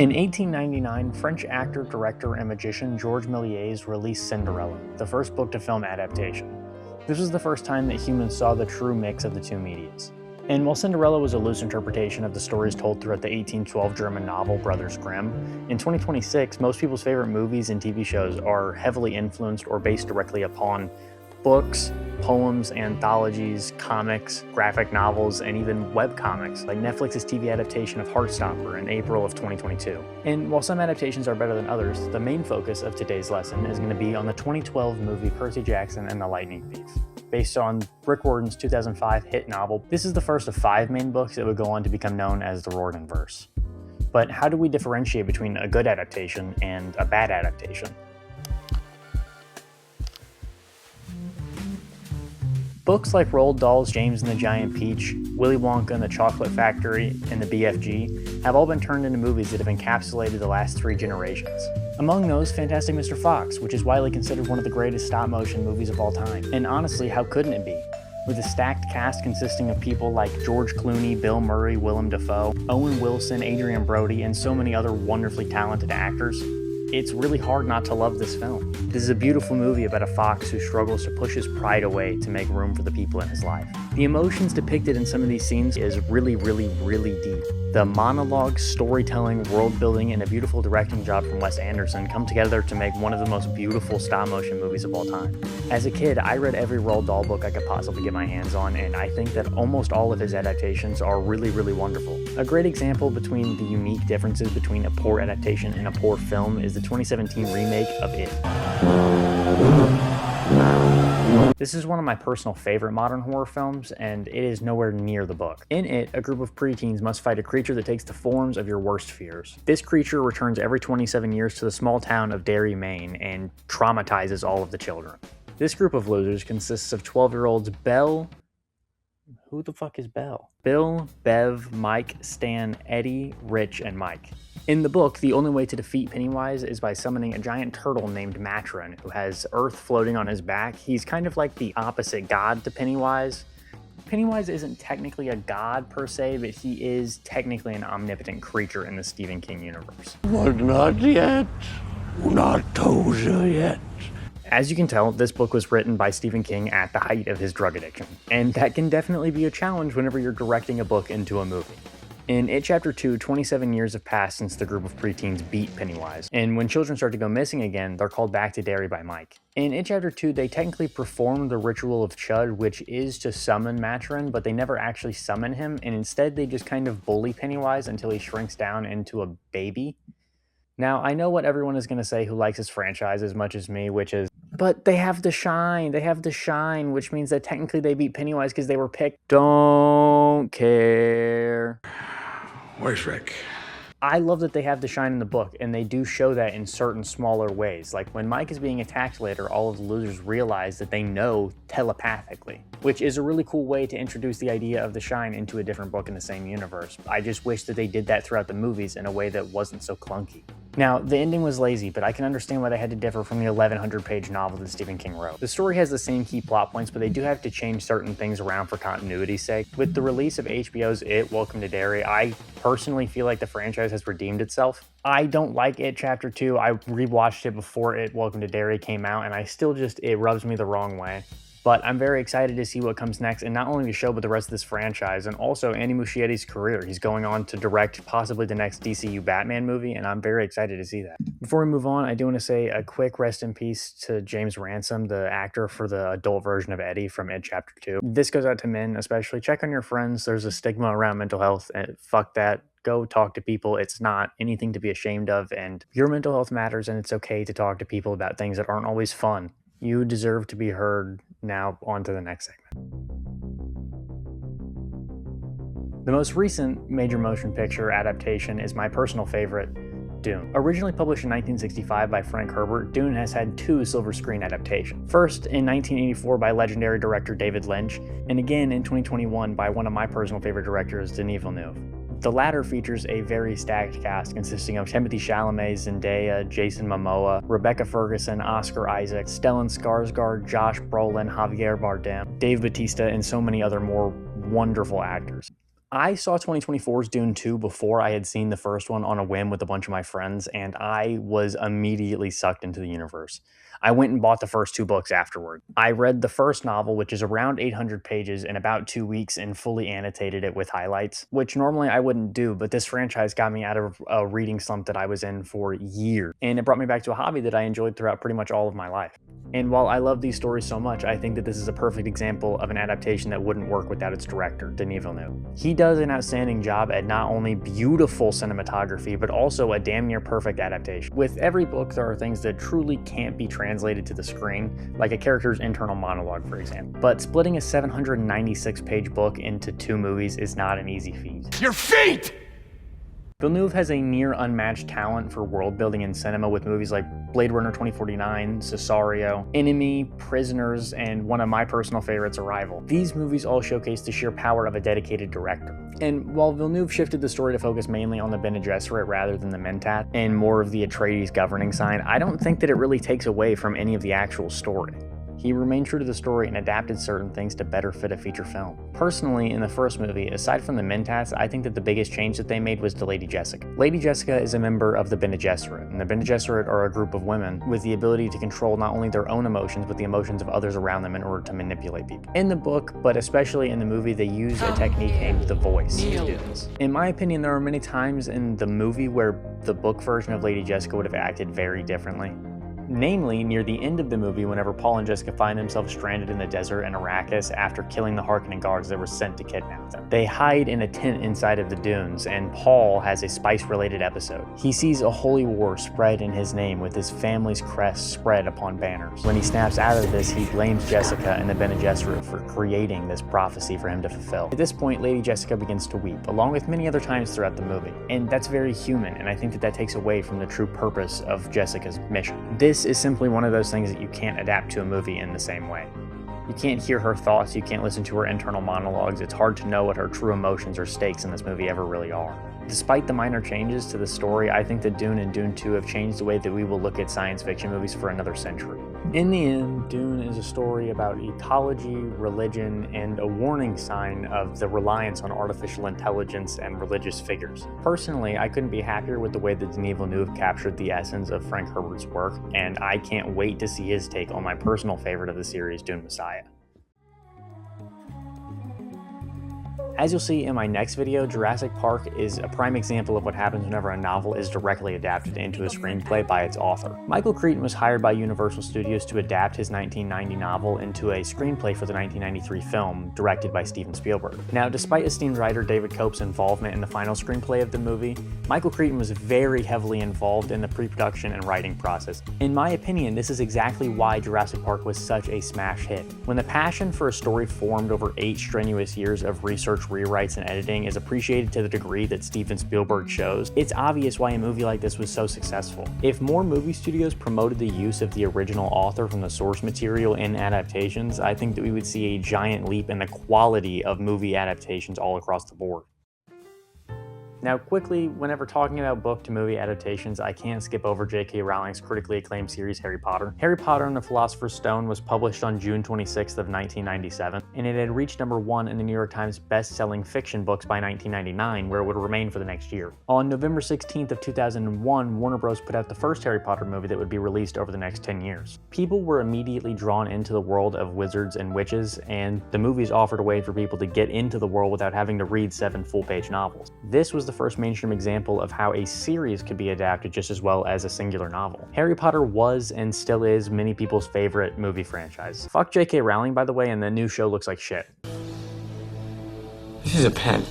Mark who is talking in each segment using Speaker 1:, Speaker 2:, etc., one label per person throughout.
Speaker 1: In 1899, French actor, director, and magician Georges Méliès released Cinderella, the first book-to-film adaptation. This was the first time that humans saw the true mix of the two medias. And while Cinderella was a loose interpretation of the stories told throughout the 1812 German novel Brothers Grimm, in 2026, most people's favorite movies and TV shows are heavily influenced or based directly upon books, poems, anthologies, comics, graphic novels, and even webcomics, like Netflix's TV adaptation of Heartstopper in April of 2022. And while some adaptations are better than others, the main focus of today's lesson is going to be on the 2012 movie Percy Jackson and the Lightning Thief. Based on Rick Riordan's 2005 hit novel, this is the first of 5 main books that would go on to become known as the Riordanverse. But how do we differentiate between a good adaptation and a bad adaptation? Books like Roald Dahl's James and the Giant Peach, Willy Wonka and the Chocolate Factory, and the BFG have all been turned into movies that have encapsulated the last 3 generations. Among those, Fantastic Mr. Fox, which is widely considered one of the greatest stop-motion movies of all time. And honestly, how couldn't it be? With a stacked cast consisting of people like George Clooney, Bill Murray, Willem Dafoe, Owen Wilson, Adrian Brody, and so many other wonderfully talented actors, it's really hard not to love this film. This is a beautiful movie about a fox who struggles to push his pride away to make room for the people in his life. The emotions depicted in some of these scenes is really deep. The monologue, storytelling, world building, and a beautiful directing job from Wes Anderson come together to make one of the most beautiful stop-motion movies of all time. As a kid, I read every Roald Dahl book I could possibly get my hands on, and I think that almost all of his adaptations are really wonderful. A great example between the unique differences between a poor adaptation and a poor film is the 2017 remake of It. This is one of my personal favorite modern horror films, and it is nowhere near the book. In it, a group of preteens must fight a creature that takes the forms of your worst fears. This creature returns every 27 years to the small town of Derry, Maine, and traumatizes all of the children. This group of losers consists of 12-year-olds Belle... Who the fuck is Belle? Bill, Bev, Mike, Stan, Eddie, Rich, and Mike. In the book, the only way to defeat Pennywise is by summoning a giant turtle named Matron, who has earth floating on his back. He's kind of like the opposite god to Pennywise. Pennywise isn't technically a god per se, but he is technically an omnipotent creature in the Stephen King universe.
Speaker 2: But not yet. Not Tozer yet.
Speaker 1: As you can tell, this book was written by Stephen King at the height of his drug addiction, and that can definitely be a challenge whenever you're directing a book into a movie. In It Chapter 2, 27 years have passed since the group of preteens beat Pennywise, and when children start to go missing again, they're called back to Derry by Mike. In It Chapter 2, they technically perform the ritual of Chud, which is to summon Matron, but they never actually summon him, and instead they just kind of bully Pennywise until he shrinks down into a baby. Now, I know what everyone is going to say who likes this franchise as much as me, which is, but they have the shine, which means that technically they beat Pennywise because they were picked. Don't care.
Speaker 2: Where's Rick?
Speaker 1: I love that they have the shine in the book, and they do show that in certain smaller ways. Like when Mike is being attacked later, all of the losers realize that they know telepathically, which is a really cool way to introduce the idea of the shine into a different book in the same universe. I just wish that they did that throughout the movies in a way that wasn't so clunky. Now, the ending was lazy, but I can understand why they had to differ from the 1,100-page novel that Stephen King wrote. The story has the same key plot points, but they do have to change certain things around for continuity's sake. With the release of HBO's It, Welcome to Derry, I personally feel like the franchise has redeemed itself. I don't like It Chapter 2. I rewatched it before It, Welcome to Derry came out, and I still it rubs me the wrong way. But I'm very excited to see what comes next, and not only the show, but the rest of this franchise, and also Andy Muschietti's career. He's going on to direct possibly the next DCU Batman movie, and I'm very excited to see that. Before we move on, I do want to say a quick rest in peace to James Ransom, the actor for the adult version of Eddie from It Chapter 2. This goes out to men, especially. Check on your friends. There's a stigma around mental health, and fuck that. Go talk to people. It's not anything to be ashamed of, and your mental health matters, and it's okay to talk to people about things that aren't always fun. You deserve to be heard. Now, on to the next segment. The most recent major motion picture adaptation is my personal favorite, Dune. Originally published in 1965 by Frank Herbert, Dune has had 2 silver screen adaptations. First in 1984 by legendary director David Lynch, and again in 2021 by one of my personal favorite directors, Denis Villeneuve. The latter features a very stacked cast consisting of Timothée Chalamet, Zendaya, Jason Momoa, Rebecca Ferguson, Oscar Isaac, Stellan Skarsgård, Josh Brolin, Javier Bardem, Dave Bautista, and so many other more wonderful actors. I saw 2024's Dune 2 before I had seen the first one on a whim with a bunch of my friends, and I was immediately sucked into the universe. I went and bought the first two books afterward. I read the first novel, which is around 800 pages, in about 2 weeks and fully annotated it with highlights, which normally I wouldn't do, but this franchise got me out of a reading slump that I was in for years, and it brought me back to a hobby that I enjoyed throughout pretty much all of my life. And while I love these stories so much, I think that this is a perfect example of an adaptation that wouldn't work without its director, Denis Villeneuve. He does an outstanding job at not only beautiful cinematography, but also a damn near perfect adaptation. With every book, there are things that truly can't be translated to the screen, like a character's internal monologue, for example. But splitting a 796-page book into 2 movies is not an easy feat.
Speaker 2: Your feet!
Speaker 1: Villeneuve has a near unmatched talent for world building in cinema with movies like Blade Runner 2049, Cesario, Enemy, Prisoners, and one of my personal favorites, Arrival. These movies all showcase the sheer power of a dedicated director. And while Villeneuve shifted the story to focus mainly on the Bene Gesserit rather than the Mentat, and more of the Atreides governing sign, I don't think that it really takes away from any of the actual story. He remained true to the story and adapted certain things to better fit a feature film. Personally, in the first movie, aside from the Mentats, I think that the biggest change that they made was to Lady Jessica. Lady Jessica is a member of the Bene Gesserit, and the Bene Gesserit are a group of women with the ability to control not only their own emotions, but the emotions of others around them in order to manipulate people. In the book, but especially in the movie, they use a technique named the voice. In my opinion, there are many times in the movie where the book version of Lady Jessica would have acted very differently. Namely, near the end of the movie, whenever Paul and Jessica find themselves stranded in the desert in Arrakis after killing the Harkonnen guards that were sent to kidnap them. They hide in a tent inside of the dunes, and Paul has a spice-related episode. He sees a holy war spread in his name with his family's crest spread upon banners. When he snaps out of this, he blames Jessica and the Bene Gesserit for creating this prophecy for him to fulfill. At this point, Lady Jessica begins to weep, along with many other times throughout the movie. And that's very human, and I think that that takes away from the true purpose of Jessica's mission. This is simply one of those things that you can't adapt to a movie in the same way. You can't hear her thoughts, you can't listen to her internal monologues, it's hard to know what her true emotions or stakes in this movie ever really are. Despite the minor changes to the story, I think that Dune and Dune 2 have changed the way that we will look at science fiction movies for another century. In the end, Dune is a story about ecology, religion, and a warning sign of the reliance on artificial intelligence and religious figures. Personally, I couldn't be happier with the way that Denis Villeneuve captured the essence of Frank Herbert's work, and I can't wait to see his take on my personal favorite of the series, Dune Messiah. As you'll see in my next video, Jurassic Park is a prime example of what happens whenever a novel is directly adapted into a screenplay by its author. Michael Crichton was hired by Universal Studios to adapt his 1990 novel into a screenplay for the 1993 film, directed by Steven Spielberg. Now, despite esteemed writer David Koepp's involvement in the final screenplay of the movie, Michael Crichton was very heavily involved in the pre-production and writing process. In my opinion, this is exactly why Jurassic Park was such a smash hit. When the passion for a story formed over 8 strenuous years of research, rewrites, and editing is appreciated to the degree that Steven Spielberg shows, it's obvious why a movie like this was so successful. If more movie studios promoted the use of the original author from the source material in adaptations, I think that we would see a giant leap in the quality of movie adaptations all across the board. Now quickly, whenever talking about book to movie adaptations, I can't skip over J.K. Rowling's critically acclaimed series Harry Potter. Harry Potter and the Philosopher's Stone was published on June 26th of 1997, and it had reached #1 in the New York Times best-selling fiction books by 1999, where it would remain for the next year. On November 16th of 2001, Warner Bros. Put out the first Harry Potter movie that would be released over the next 10 years. People were immediately drawn into the world of wizards and witches, and the movies offered a way for people to get into the world without having to read 7 full-page novels. This was the first mainstream example of how a series could be adapted just as well as a singular novel. Harry Potter was and still is many people's favorite movie franchise. Fuck J.K. Rowling, by the way, and the new show looks like shit.
Speaker 2: This is a pen.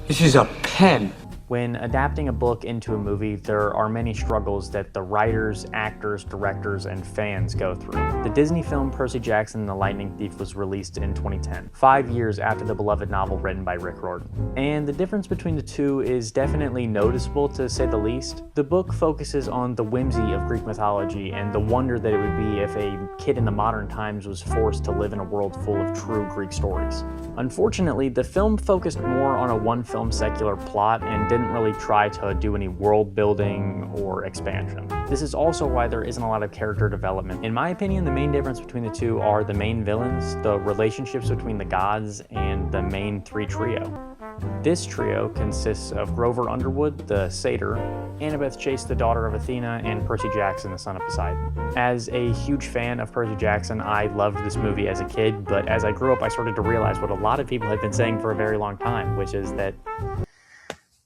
Speaker 2: This is a pen.
Speaker 1: When adapting a book into a movie, there are many struggles that the writers, actors, directors, and fans go through. The Disney film Percy Jackson and the Lightning Thief was released in 2010, 5 years after the beloved novel written by Rick Riordan. And the difference between the two is definitely noticeable, to say the least. The book focuses on the whimsy of Greek mythology and the wonder that it would be if a kid in the modern times was forced to live in a world full of true Greek stories. Unfortunately, the film focused more on a one-film secular plot and didn't really try to do any world building or expansion. This is also why there isn't a lot of character development. In my opinion, the main difference between the two are the main villains, the relationships between the gods, and the main 3 trio. This trio consists of Grover Underwood, the satyr, Annabeth Chase, the daughter of Athena, and Percy Jackson, the son of Poseidon. As a huge fan of Percy Jackson, I loved this movie as a kid, but as I grew up, I started to realize what a lot of people have been saying for a very long time, which is that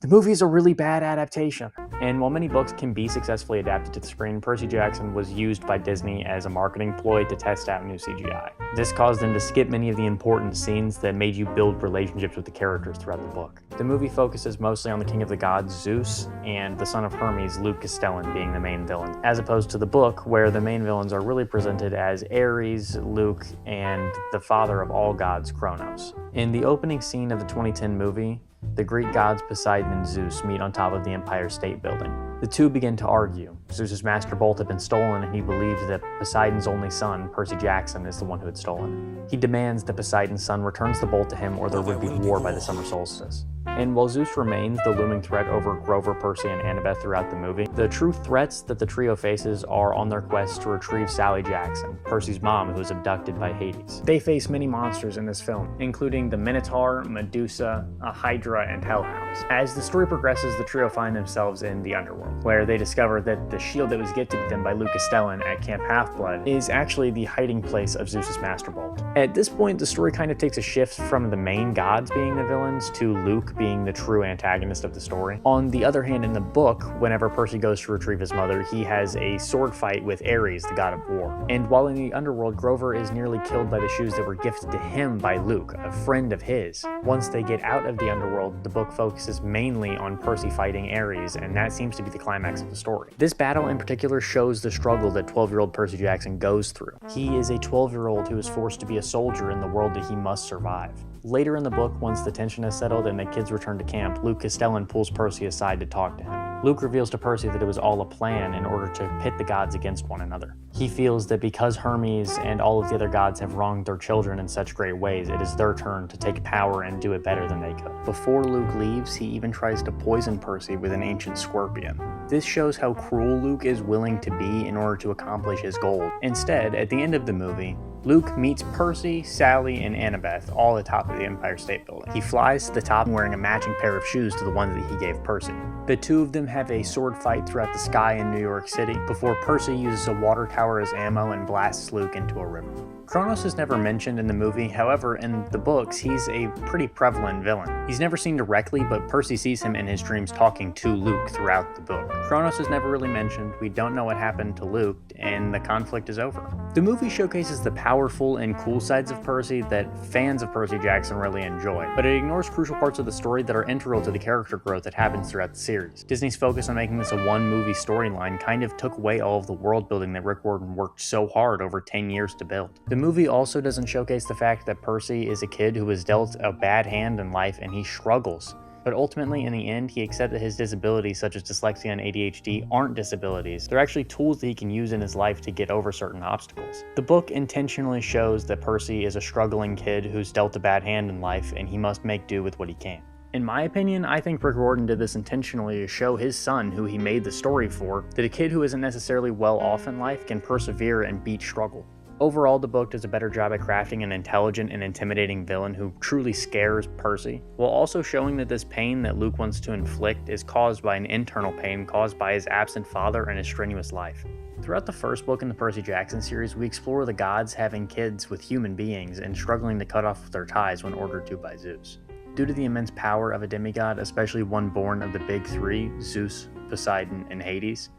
Speaker 1: the movie is a really bad adaptation. And while many books can be successfully adapted to the screen, Percy Jackson was used by Disney as a marketing ploy to test out new CGI. This caused them to skip many of the important scenes that made you build relationships with the characters throughout the book. The movie focuses mostly on the king of the gods, Zeus, and the son of Hermes, Luke Castellan, being the main villain, as opposed to the book, where the main villains are really presented as Ares, Luke, and the father of all gods, Kronos. In the opening scene of the 2010 movie, the Greek gods Poseidon and Zeus meet on top of the Empire State Building. The two begin to argue. Zeus's master bolt had been stolen, and he believes that Poseidon's only son, Percy Jackson, is the one who had stolen it. He demands that Poseidon's son returns the bolt to him, or there would be war by the summer solstice. And while Zeus remains the looming threat over Grover, Percy, and Annabeth throughout the movie, the true threats that the trio faces are on their quest to retrieve Sally Jackson, Percy's mom, who was abducted by Hades. They face many monsters in this film, including the Minotaur, Medusa, a Hydra, and Hellhounds. As the story progresses, the trio find themselves in the underworld, where they discover that the shield that was gifted to them by Luke Castellan at Camp Half-Blood is actually the hiding place of Zeus's Master Bolt. At this point, the story kind of takes a shift from the main gods being the villains to Luke being the true antagonist of the story. On the other hand, in the book, whenever Percy goes to retrieve his mother, he has a sword fight with Ares, the god of war. And while in the underworld, Grover is nearly killed by the shoes that were gifted to him by Luke, a friend of his. Once they get out of the underworld, the book focuses mainly on Percy fighting Ares, and that seems to be the climax of the story. This battle in particular shows the struggle that 12-year-old Percy Jackson goes through. He is a 12-year-old who is forced to be a soldier in the world that he must survive. Later in the book, once the tension is settled and the kids return to camp, Luke Castellan pulls Percy aside to talk to him. Luke reveals to Percy that it was all a plan in order to pit the gods against one another. He feels that because Hermes and all of the other gods have wronged their children in such great ways, it is their turn to take power and do it better than they could. Before Luke leaves, he even tries to poison Percy with an ancient scorpion. This shows how cruel Luke is willing to be in order to accomplish his goal. Instead, at the end of the movie, Luke meets Percy, Sally, and Annabeth all atop of the Empire State Building. He flies to the top wearing a matching pair of shoes to the ones that he gave Percy. The two of them have a sword fight throughout the sky in New York City before Percy uses a water tower as ammo and blasts Luke into a river. Kronos is never mentioned in the movie, however, in the books, he's a pretty prevalent villain. He's never seen directly, but Percy sees him in his dreams talking to Luke throughout the book. Kronos is never really mentioned, we don't know what happened to Luke, and the conflict is over. The movie showcases the powerful and cool sides of Percy that fans of Percy Jackson really enjoy, but it ignores crucial parts of the story that are integral to the character growth that happens throughout the series. Disney's focus on making this a one-movie storyline kind of took away all of the world building that Rick Riordan worked so hard over 10 years to build. The movie also doesn't showcase the fact that Percy is a kid who was dealt a bad hand in life and he struggles. But ultimately, in the end, he accepts that his disabilities, such as dyslexia and ADHD, aren't disabilities. They're actually tools that he can use in his life to get over certain obstacles. The book intentionally shows that Percy is a struggling kid who's dealt a bad hand in life, and he must make do with what he can. In my opinion, I think Rick Riordan did this intentionally to show his son, who he made the story for, that a kid who isn't necessarily well off in life can persevere and beat struggle. Overall, the book does a better job at crafting an intelligent and intimidating villain who truly scares Percy, while also showing that this pain that Luke wants to inflict is caused by an internal pain caused by his absent father and his strenuous life. Throughout the first book in the Percy Jackson series, we explore the gods having kids with human beings and struggling to cut off their ties when ordered to by Zeus. Due to the immense power of a demigod, especially one born of the big three, Zeus, Poseidon, and Hades,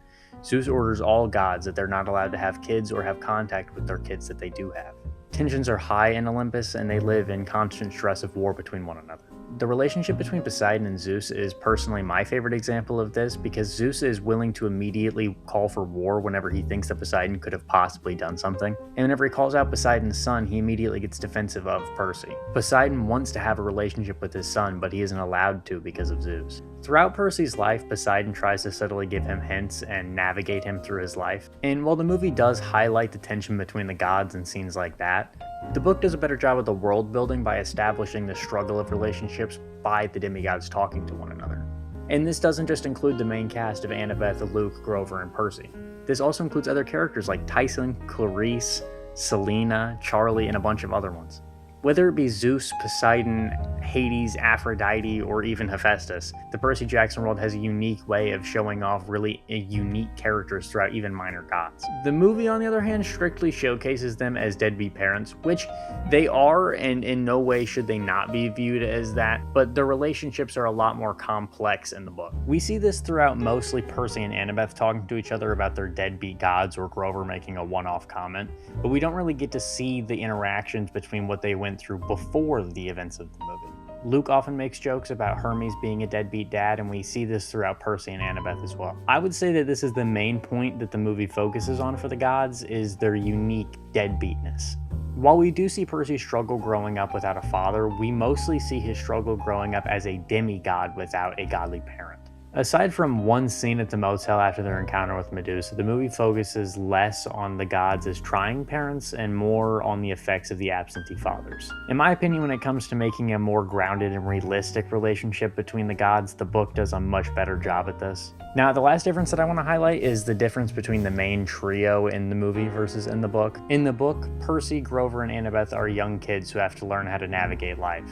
Speaker 1: Zeus orders all gods that they're not allowed to have kids or have contact with their kids that they do have. Tensions are high in Olympus, and they live in constant stress of war between one another. The relationship between Poseidon and Zeus is personally my favorite example of this, because Zeus is willing to immediately call for war whenever he thinks that Poseidon could have possibly done something. And whenever he calls out Poseidon's son, he immediately gets defensive of Percy. Poseidon wants to have a relationship with his son, but he isn't allowed to because of Zeus. Throughout Percy's life, Poseidon tries to subtly give him hints and navigate him through his life. And while the movie does highlight the tension between the gods and scenes like that, the book does a better job of the world building by establishing the struggle of relationships by the demigods talking to one another. And this doesn't just include the main cast of Annabeth, Luke, Grover, and Percy. This also includes other characters like Tyson, Clarice, Selena, Charlie, and a bunch of other ones. Whether it be Zeus, Poseidon, Hades, Aphrodite, or even Hephaestus, the Percy Jackson world has a unique way of showing off really unique characters throughout even minor gods. The movie, on the other hand, strictly showcases them as deadbeat parents, which they are, and in no way should they not be viewed as that, but their relationships are a lot more complex in the book. We see this throughout mostly Percy and Annabeth talking to each other about their deadbeat gods, or Grover making a one-off comment, but we don't really get to see the interactions between what they went through before the events of the movie. Luke often makes jokes about Hermes being a deadbeat dad, and we see this throughout Percy and Annabeth as well. I would say that this is the main point that the movie focuses on for the gods, is their unique deadbeatness. While we do see Percy struggle growing up without a father, we mostly see his struggle growing up as a demigod without a godly parent. Aside from one scene at the motel after their encounter with Medusa, the movie focuses less on the gods as trying parents and more on the effects of the absentee fathers. In my opinion, when it comes to making a more grounded and realistic relationship between the gods, the book does a much better job at this. Now, the last difference that I want to highlight is the difference between the main trio in the movie versus in the book. In the book, Percy, Grover, and Annabeth are young kids who have to learn how to navigate life.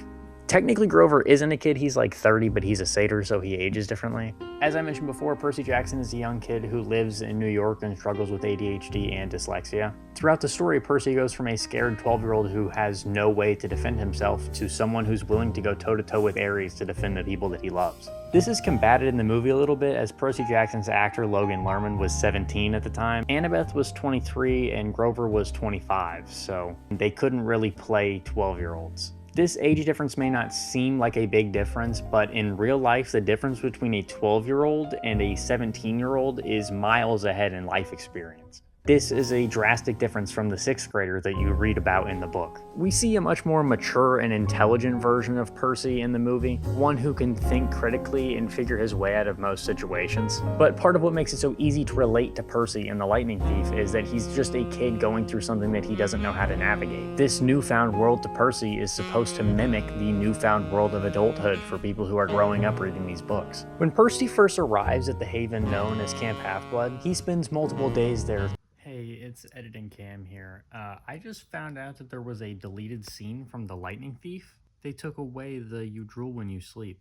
Speaker 1: Technically, Grover isn't a kid, he's like 30, but he's a satyr, so he ages differently. As I mentioned before, Percy Jackson is a young kid who lives in New York and struggles with ADHD and dyslexia. Throughout the story, Percy goes from a scared 12-year-old who has no way to defend himself to someone who's willing to go toe-to-toe with Ares to defend the people that he loves. This is combated in the movie a little bit, as Percy Jackson's actor Logan Lerman was 17 at the time, Annabeth was 23, and Grover was 25, so they couldn't really play 12-year-olds. This age difference may not seem like a big difference, but in real life, the difference between a 12-year-old and a 17-year-old is miles ahead in life experience. This is a drastic difference from the 6th grader that you read about in the book. We see a much more mature and intelligent version of Percy in the movie, one who can think critically and figure his way out of most situations. But part of what makes it so easy to relate to Percy in The Lightning Thief is that he's just a kid going through something that he doesn't know how to navigate. This newfound world to Percy is supposed to mimic the newfound world of adulthood for people who are growing up reading these books. When Percy first arrives at the haven known as Camp Half-Blood, he spends multiple days there. Hey, it's Editing Cam here. I just found out that there was a deleted scene from The Lightning Thief. They took away the "you drool when you sleep."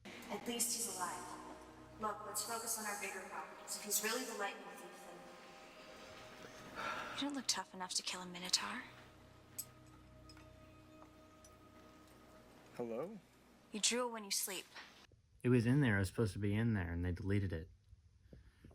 Speaker 3: At least he's alive. Look, let's focus on our bigger problems. If he's really the Lightning Thief, then... You don't look tough enough to kill a Minotaur.
Speaker 4: Hello?
Speaker 3: You drool when you sleep.
Speaker 1: It was in there, it was supposed to be in there, and they deleted it.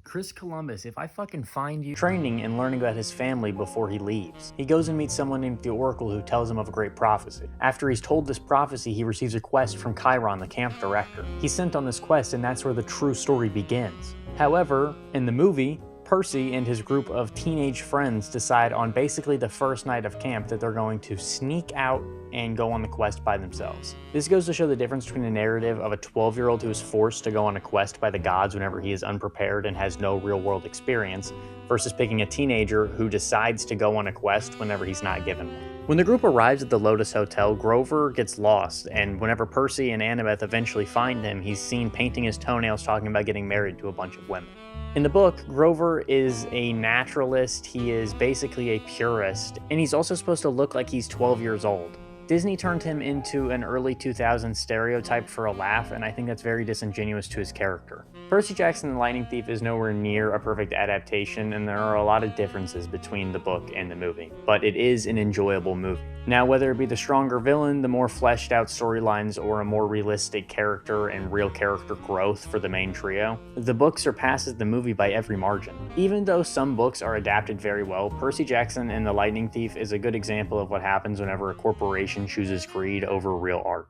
Speaker 1: Chris Columbus, if I fucking find you training and learning about his family before he leaves. He goes and meets someone named the Oracle who tells him of a great prophecy. After he's told this prophecy, he receives a quest from Chiron, the camp director. He's sent on this quest, and that's where the true story begins. However, in the movie, Percy and his group of teenage friends decide on basically the first night of camp that they're going to sneak out and go on the quest by themselves. This goes to show the difference between the narrative of a 12-year-old who is forced to go on a quest by the gods whenever he is unprepared and has no real-world experience, versus picking a teenager who decides to go on a quest whenever he's not given one. When the group arrives at the Lotus Hotel, Grover gets lost, and whenever Percy and Annabeth eventually find him, he's seen painting his toenails talking about getting married to a bunch of women. In the book, Grover is a naturalist, he is basically a purist, and he's also supposed to look like he's 12 years old. Disney turned him into an early 2000s stereotype for a laugh, and I think that's very disingenuous to his character. Percy Jackson and the Lightning Thief is nowhere near a perfect adaptation, and there are a lot of differences between the book and the movie, but it is an enjoyable movie. Now, whether it be the stronger villain, the more fleshed out storylines, or a more realistic character and real character growth for the main trio, the book surpasses the movie by every margin. Even though some books are adapted very well, Percy Jackson and the Lightning Thief is a good example of what happens whenever a corporation chooses greed over real art.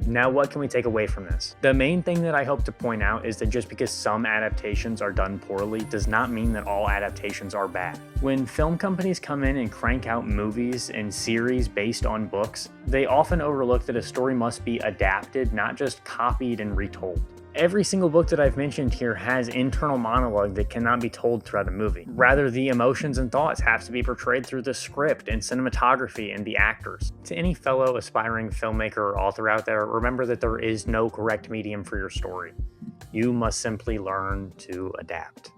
Speaker 1: Now, what can we take away from this? The main thing that I hope to point out is that just because some adaptations are done poorly does not mean that all adaptations are bad. When film companies come in and crank out movies and series based on books, they often overlook that a story must be adapted, not just copied and retold. Every single book that I've mentioned here has internal monologue that cannot be told throughout a movie. Rather, the emotions and thoughts have to be portrayed through the script and cinematography and the actors. To any fellow aspiring filmmaker or author out there, remember that there is no correct medium for your story. You must simply learn to adapt.